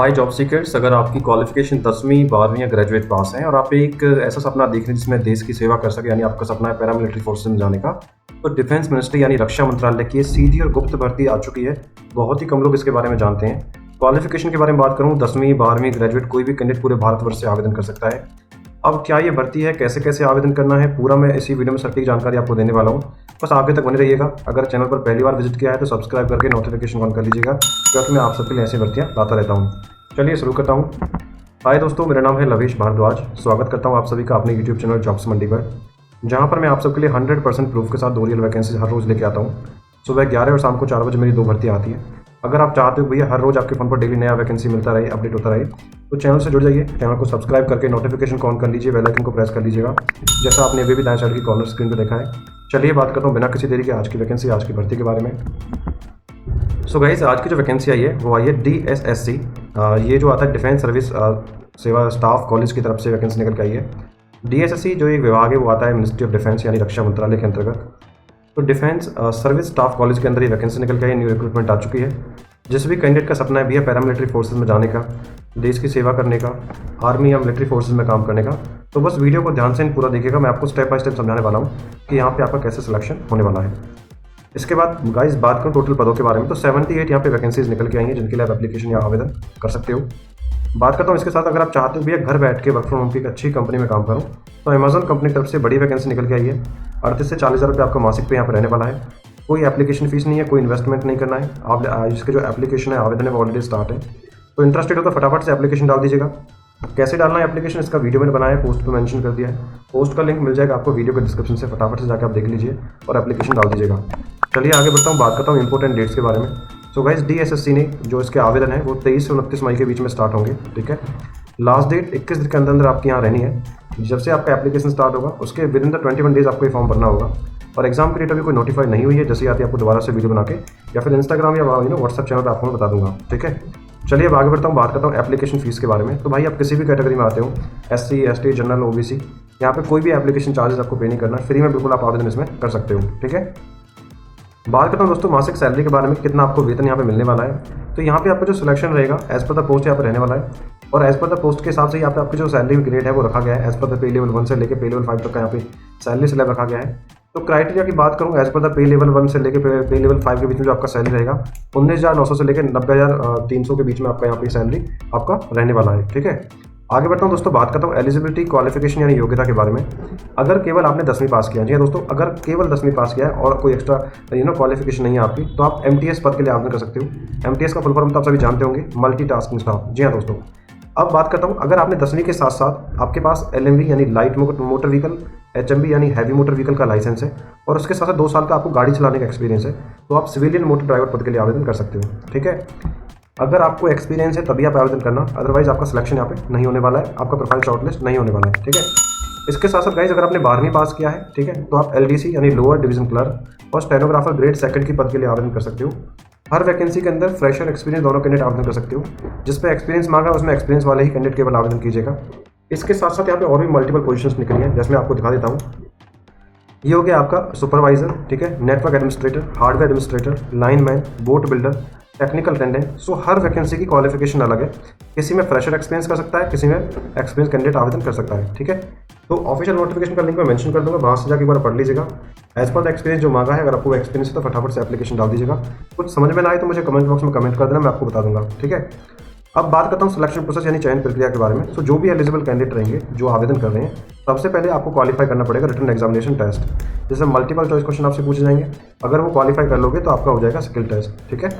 हाय job seekers, अगर आपकी qualification 10वीं 12वीं या ग्रेजुएट पास है और आप एक ऐसा सपना देख रहे हैं जिसमें देश की सेवा कर सके, यानी आपका सपना है पैरामिलिट्री फोर्सेज में जाने का, तो डिफेंस मिनिस्ट्री यानी रक्षा मंत्रालय की सीधी और गुप्त भर्ती आ चुकी है। बहुत ही कम लोग इसके बारे में जानते हैं। क्वालिफिकेशन के बारे में बात करूँ, 10वीं 12वीं ग्रेजुएट कोई भी कैंडिडेट पूरे भारतवर्ष से आवेदन कर सकता है। अब क्या ये भर्ती है, कैसे कैसे आवेदन करना है, पूरा मैं इसी वीडियो में सटीक जानकारी आपको देने वाला हूँ। बस आगे तक बने रहिएगा। अगर चैनल पर पहली बार विजिट किया है तो सब्सक्राइब करके नोटिफिकेशन ऑन कर लीजिएगा, क्योंकि मैं आप सबके लिए ऐसी भर्तियाँ लाता रहता हूँ। चलिए शुरू करता हूँ। हाय दोस्तों, मेरा नाम है लवेश भारद्वाज। स्वागत करता हूँ आप सभी का अपने यूट्यूब चैनल जॉब्स मंडी पर, जहाँ पर मैं आप सबके लिए 100% प्रूफ के साथ 2 रियल वैकेंसी हर रोज़ लेके आता हूँ। सुबह 11 और शाम को 4 बजे मेरी 2 भर्तियाँ आती हैं। अगर आप चाहते हो भैया हर रोज़ आपके फ़ोन पर डेली नया वैकेंसी मिलता रहे, अपडेट होता रहे, तो चैनल से जुड़ जाइए। चैनल को सब्सक्राइब करके नोटिफिकेशन को ऑन कर लीजिए, बेल आइकन को प्रेस कर लीजिएगा, जैसा आपने अभी भी दाएं साइड की कॉर्नर स्क्रीन पर देखा है। चलिए बात करता हूँ बिना किसी देरी के आज की वैकेंसी, आज की भर्ती के बारे में। सो गाइस, आज की जो वैकेंसी आई है वो आई है DSSC। ये जो आता है डिफेंस सर्विस सेवा स्टाफ कॉलेज की तरफ से वैकेंसी निकल के आई है। DSSC जो एक विभाग है वो आता है मिनिस्ट्री ऑफ डिफेंस यानी रक्षा मंत्रालय के अंतर्गत। तो डिफेंस सर्विस स्टाफ कॉलेज के अंदर ये वैकेंसी निकल के आई, न्यू रिक्रूटमेंट आ चुकी है। जिस भी कैंडिडेट का सपना है भैया पैरामिलिट्री फोर्सेज में जाने का, देश की सेवा करने का, आर्मी या मिलिट्री फोर्सेज में काम करने का, तो बस वीडियो को ध्यान से पूरा देखिएगा। मैं आपको स्टेप बाय स्टेप समझाने वाला हूँ कि यहाँ पे आपका कैसे सिलेक्शन होने वाला है। इसके बाद गाइस बात करूँ टोटल पदों के बारे में, तो 78 यहाँ पे वैकेंसीज निकल के आई हैं, जिनके लिए आप एप्लीकेशन या आवेदन कर सकते हो। बात करता हूँ इसके साथ, अगर आप चाहते हो भैया घर बैठ के वर्क फ्रॉम होम की एक अच्छी कंपनी में काम करूँ, तो अमेजन कंपनी की तरफ से बड़ी वैकेंसी निकल के आई है। 38 से 40 हज़ार रुपये आपका मासिक पे यहाँ पर रहने वाला है। कोई एप्लीकेशन फीस नहीं है, कोई इन्वेस्टमेंट नहीं करना है। आप इसके जो एप्लीकेशन है, आवेदन है, वो ऑलरेडी स्टार्ट है। तो इंटरेस्टेड हो तो फटाफट से एप्लीकेशन डाल दीजिएगा। कैसे डालना है एप्लीकेशन, इसका वीडियो मैंने बनाया है, पोस्ट पे मेंशन कर दिया है। पोस्ट का लिंक मिल जाएगा आपको वीडियो के डिस्क्रिप्शन से, फटाफट से जाकर आप देख लीजिए और एप्लीकेशन डाल दीजिएगा। चलिए आगे बढ़ता हूँ, बात करता हूँ इंपॉर्टेंट डेट्स के बारे में। सो गाइस, DSSC ने जो इसके आवेदन है वो 23 से 29 मई के बीच में स्टार्ट होंगे, ठीक है। लास्ट डेट 21 दिन के अंदर आपके यहाँ रहनी है। जब से आपका एप्लीकेशन स्टार्ट होगा उसके विद इन द 21 डेज आपको ये फॉर्म भरना होगा। और एग्जाम की डेट अभी कोई नोटिफाई नहीं हुई है, जैसे आती है आपको दोबारा से वीडियो बना के या फिर इंस्टाग्राम या व्हाट्सएप चैनल पर आपको मैं बता दूंगा, ठीक है। चलिए अब आगे बढ़ता हूँ, बात करता हूँ एप्लीकेशन फीस के बारे में। तो भाई आप किसी भी कैटेगरी में आते हो, SC ST जनरल OBC, यहाँ पे कोई भी एप्लीकेशन चार्जेस आपको पे नहीं करना, फ्री में बिल्कुल आप आवेदन इसमें कर सकते हो, ठीक है। बात करता हूँ दोस्तों मासिक सैलरी के बारे में, कितना आपको वेतन यहाँ पे मिलने वाला है। तो यहाँ पे आपका जो सिलेक्शन रहेगा एज पर द पोस्ट यहाँ पे रहने वाला है, और एज पर द पोस्ट के हिसाब से यहाँ पे आपकी जो सैलरी ग्रेड है वो रखा गया है। As per the pay level 1 से लेकर पे लेवल 5 तक का यहाँ पे सैलरी स्लैब रखा गया है। तो क्राइटेरिया की बात करूँ, as per the pay level 1 से लेकर पे लेवल 5 के बीच में जो आपका सैलरी रहेगा 19,900 से लेकर 90,300 के बीच में आपका यहाँ पे सैलरी आपका रहने वाला है, ठीक है। आगे बढ़ता हूँ दोस्तों, बात करता हूँ एलिजिबिलिटी क्वालिफिकेशन यानी योग्यता के बारे में। अगर केवल आपने 10वीं पास किया, जी हाँ दोस्तों, अगर केवल 10वीं पास किया है और कोई एक्स्ट्रा क्वालिफिकेशन नहीं है आपकी, तो आप MTS पद के लिए आवेदन कर सकते हो। MTS का फुल फॉर्म तो आप सभी जानते होंगे, मल्टीटास्किंग स्टाफ। जी हाँ दोस्तों, अब बात करता हूँ, अगर आपने 10वीं के साथ साथ आपके पास LMV यानी लाइट मोटर व्हीकल, HMV यानी हैवी मोटर व्हीकल का लाइसेंस है, और उसके साथ साथ 2 साल का आपको गाड़ी चलाने का एक्सपीरियंस है, तो आप सिविलियन मोटर ड्राइवर पद के लिए आवेदन कर सकते हो, ठीक है। अगर आपको एक्सपीरियंस है तभी आप आवेदन करना, अदरवाइज आपका सिलेक्शन यहाँ पे नहीं होने वाला है, आपका प्रोफाइल शॉर्टलिस्ट नहीं होने वाला है, ठीक है। इसके साथ साथ गाइस, अगर आपने 12वीं पास किया है, ठीक है, तो आप LDC यानी लोअर डिवीजन क्लर्क और स्टेनोग्राफर ग्रेड 2 की पद के लिए आवेदन कर सकते हो। हर वैकेंसी के अंदर फ्रेशर एक्सपीरियंस दोनों कैंडिडेट आवेदन कर सकते हो। जिस पे एक्सपीरियंस मांगा उसमें एक्सपीरियंस वाले ही कैंडिडेट केवल आवेदन कीजिएगा। इसके साथ साथ यहाँ पे और भी मल्टीपल पोजीशंस निकली हैं, जैसे मैं आपको दिखा देता हूँ। ये हो गया आपका सुपरवाइजर, ठीक है, network administrator, hardware administrator, lineman, boat builder, technical attendant. So हर वैकेंसी की क्वालिफिकेशन अलग है। किसी में फ्रेशर एक्सपीरियंस कर सकता है, किसी में एक्सपीरियंस कैंडिडेट आवेदन कर सकता है, ठीक है। तो ऑफिशियल नोटिफिकेशन का लिंक मैं मेंशन कर दूंगा, वहाँ से जाकर एक बार पढ़ लीजिएगा। एज पर द एक्सपीरियंस जो मांगा है, अगर आपको एक्सपीरियंस है तो फटाफट से एप्लीकेशन डाल दीजिएगा। कुछ समझ में ना आए तो मुझे कमेंट बॉक्स में कमेंट कर देना, मैं आपको बता दूंगा, ठीक है। अब बात करता हूँ सिलेक्शन प्रोसेस यानी चयन प्रक्रिया के बारे में। तो जो भी एलिजिबल कैंडिडेट रहेंगे जो आवेदन कर रहे हैं, सबसे पहले आपको क्वालिफाई करना पड़ेगा रिटन एग्जामिनेशन टेस्ट, जैसे मल्टीपल चॉइस क्वेश्चन आपसे पूछे जाएंगे। अगर वो क्वालिफाई कर लोगे तो आपका हो जाएगा स्किल टेस्ट, ठीक है।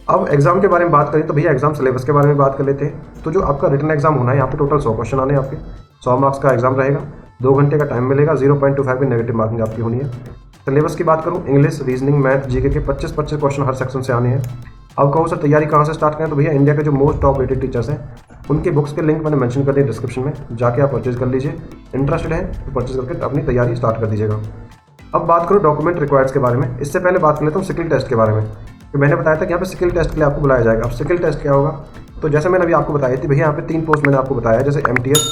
अब एग्जाम के बारे में बात करें तो भैया एग्जाम सिलेबस के बारे में बात कर लेते हैं। तो जो आपका रिटन एग्जाम होना है, यहाँ पे टोटल 100 क्वेश्चन आने हैं आपके, 100 मार्क्स का एग्जाम रहेगा, 2 घंटे का टाइम मिलेगा, 0.25 की नेगेटिव मार्किंग आपकी होनी है। सिलेबस की बात करूँ, इंग्लिश, रीजनिंग, मैथ, GK के 25 क्वेश्चन हर सेक्शन से आने हैं। अब कहो सर तैयारी कहाँ से स्टार्ट करें, तो भैया इंडिया के जो मोस्ट टॉप रेटेड टीचर्स हैं उनके बुक्स के लिंक मैंने मेंशन कर दिए डिस्क्रिप्शन में, जाके आप परचेज कर लीजिए। इंटरेस्टेड है तो परचेज करके अपनी तैयारी स्टार्ट कर दीजिएगा। अब बात करो डॉक्यूमेंट रिक्वायर्ड्स के बारे में। इससे पहले बात कर लेता हूँ स्किल टेस्ट के बारे में। तो मैंने बताया था कि यहाँ पे स्किल टेस्ट के लिए आपको बुलाया जाएगा। अब स्किल टेस्ट क्या होगा, तो जैसे मैंने अभी आपको बताई थी भैया, यहाँ पे 3 पोस्ट मैंने आपको बताया, जैसे MTS,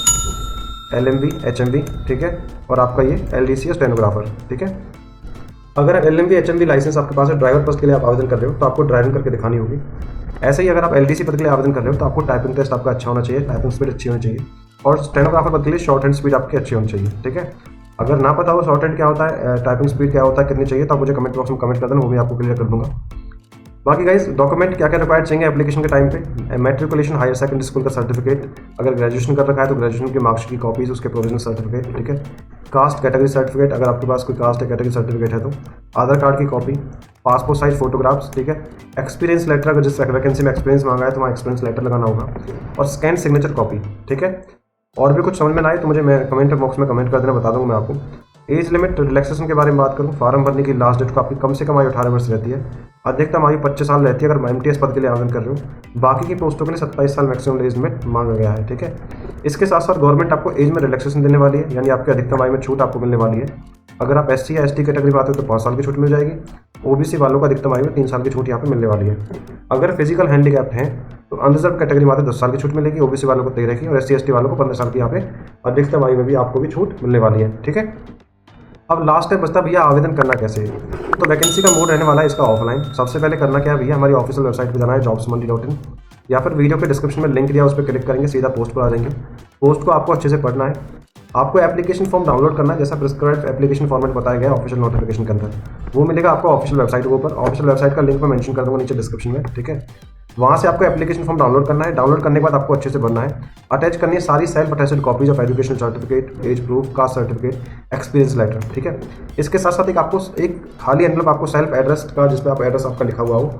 LMV, HMV, ठीक है, और आपका ये LDC स्टेनोग्राफर, ठीक है। अगर LMV HMV लाइसेंस आपके पास है, ड्राइवर पद के लिए आप आवेदन कर रहे हो, तो आपको ड्राइविंग करके दिखानी होगी। ऐसे ही अगर आप एलडीसी पद के लिए आवेदन कर रहे हो तो आपको टाइपिंग टेस्ट आपका अच्छा होना चाहिए, टाइपिंग स्पीड अच्छी होनी चाहिए, और स्टेनोग्राफर पद के लिए शॉर्ट हैंड स्पीड आपकी अच्छी होनी चाहिए। ठीक है, अगर ना पता हो शॉर्ट हैंड क्या होता है, टाइपिंग स्पीड क्या होता है, कितनी चाहिए, तो आप मुझे कमेंट बॉक्स में कमेंट कर देना, वो भी आपको क्लियर कर दूंगा। बाकी गाइस डॉक्यूमेंट क्या क्या रिक्वायर्ड चाहिए एप्लीकेशन के टाइम पे, मैट्रिकुलेशन हायर सेकेंडरी स्कूल का सर्टिफिकेट, अगर ग्रेजुएशन कर रखा है तो ग्रेजुएशन की मार्क्स की कॉपीज, उसके प्रोविजनल सर्टिफिकेट। ठीक है, कास्ट कैटेगरी सर्टिफिकेट, अगर आपके पास कोई कास्ट या कैटेगरी सर्टिफिकेट है तो आधार कार्ड की कॉपी, पासपोर्ट साइज फोटोग्राफ्स। ठीक है, एक्सपीरियंस लेटर, अगर जिस वैकेंसी में एक्सपीरियंस मांगा है तो वहाँ एक्सपीरियंस लेटर लगाना होगा, और स्कैन सिग्नेचर कॉपी। ठीक है, और भी कुछ समझ में ना आए तो मुझे मैं कमेंट बॉक्स में कमेंट कर देना, बता दूंगा मैं आपको। एज लिमिट रिलैक्सेशन के बारे में बात करूँ, फॉर्म भरने की लास्ट डेट को आपकी कम से कम आयु 18 वर्ष रहती है, अधिकतम आयु 25 साल रहती है अगर एमटीएस पद के लिए आवेदन कर रहे हो। बाकी की पोस्टों के लिए 27 साल मैक्सिमम एज लिमिट मांगा गया है। ठीक है, इसके साथ साथ गवर्नमेंट आपको एज में रिलैक्सेशन देने वाली है, यानी आपके अधिकतम आयु में छूट आपको मिलने वाली है। अगर आप एससी या एसटी कैटेगरी में आते हो तो 5 साल की छूट मिल जाएगी। ओबीसी वालों को अधिकतम आयु में 3 साल की छूट यहाँ पे मिलने वाली है। अगर फिजिकल हैंडीकैप्ड हैं तो अनरिजर्व कैटेगरी में आते 10 साल की छूट मिलेगी, ओबीसी वालों को 13 की, और एससी एसटी वालों को 15 साल की यहाँ पे अधिकतम आयु में भी आपको भी छूट मिलने वाली है। ठीक है, अब लास्ट टाइम बचता भैया आवेदन करना कैसे है। तो वैकेंसी का मोड रहने वाला है इसका ऑफलाइन। सबसे पहले करना क्या है भैया, हमारी ऑफिशियल वेबसाइट पे जाना है jobsmandi.in, या फिर वीडियो के डिस्क्रिप्शन में लिंक दिया उस पर क्लिक करेंगे, सीधा पोस्ट पर आ जाएंगे। पोस्ट को आपको अच्छे से पढ़ना है, आपको एप्लीकेशन फॉर्म डाउनलोड करना है, जैसा प्रिस्क्राइब एप्लीकेशन फॉर्मेट बताया गया है ऑफिशियल नोटिफिकेशन के अंदर, वो मिलेगा आपको ऑफिशियल वेबसाइट के ऊपर। ऑफिशियल वेबसाइट का लिंक मैं मेंशन कर दूंगा नीचे डिस्क्रिप्शन में। ठीक है, वहाँ से आपको एप्लीकेशन फॉर्म डाउनलोड करना है। डाउनलोड करने के बाद आपको अच्छे से भरना है, अटैच करनी है सारी self attested copies of education certificate, age proof, caste certificate, experience letter. ठीक है, इसके साथ साथ आपको एक खाली एनवलप आपको सेल्फ एड्रेस का, जिस पर आप एड्रेस आपका लिखा हुआ हो,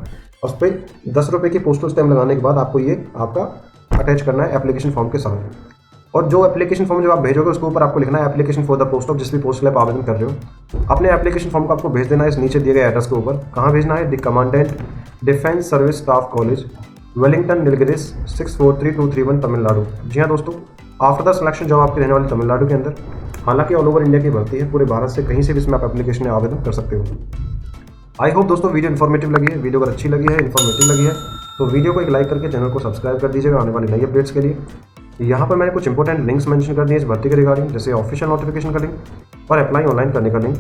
उस पर 10 रुपये की पोस्टल स्टैम्प लगाने के बाद आपको ये आपका अटैच करना है एप्लीकेशन फॉर्म के साथ। और जो एप्लीकेशन फॉर्म जो आप भेजोगे उसके ऊपर आपको लिखना है application for the post of, जिस भी पोस्ट के लिए आप आवेदन कर रहे हो। अपने एप्लीकेशन फॉर्म को आपको भेज देना है इस नीचे दिए गए एड्रेस के ऊपर। कहाँ भेजना है, the commandant defence service staff college, Wellington Nilgiris 643231 Tamil Nadu. जी हाँ दोस्तों, आफ्टर द सिलेक्शन जॉब आपकी रहने वाली तमिलनाडु के अंदर। हालांकि ऑल ओवर इंडिया की भर्ती है, पूरे भारत से कहीं से भी इसमें आप एप्लीकेशन में आवेदन कर सकते हो। आई होप दोस्तों वीडियो इन्फॉर्मेटिव लगी है। वीडियो अगर अच्छी लगी है, इन्फॉर्मेटिव लगी है, तो वीडियो को एक लाइक करके चैनल को सब्सक्राइब कर दीजिएगा आने वाली नई अपडेट्स के लिए। यहाँ पर मैंने कुछ इंपॉर्टेंट लिंक्स मेंशन कर दिए इस भर्ती के रिगार्डिंग, जैसे ऑफिशियल नोटिफिकेशन का लिंक और अप्लाई ऑनलाइन करने का लिंक।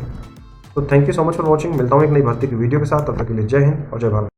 तो thank you so much for watching. मिलता हूँ एक नई भर्ती की वीडियो के साथ, तब तक के लिए जय हिंद और जय भारत।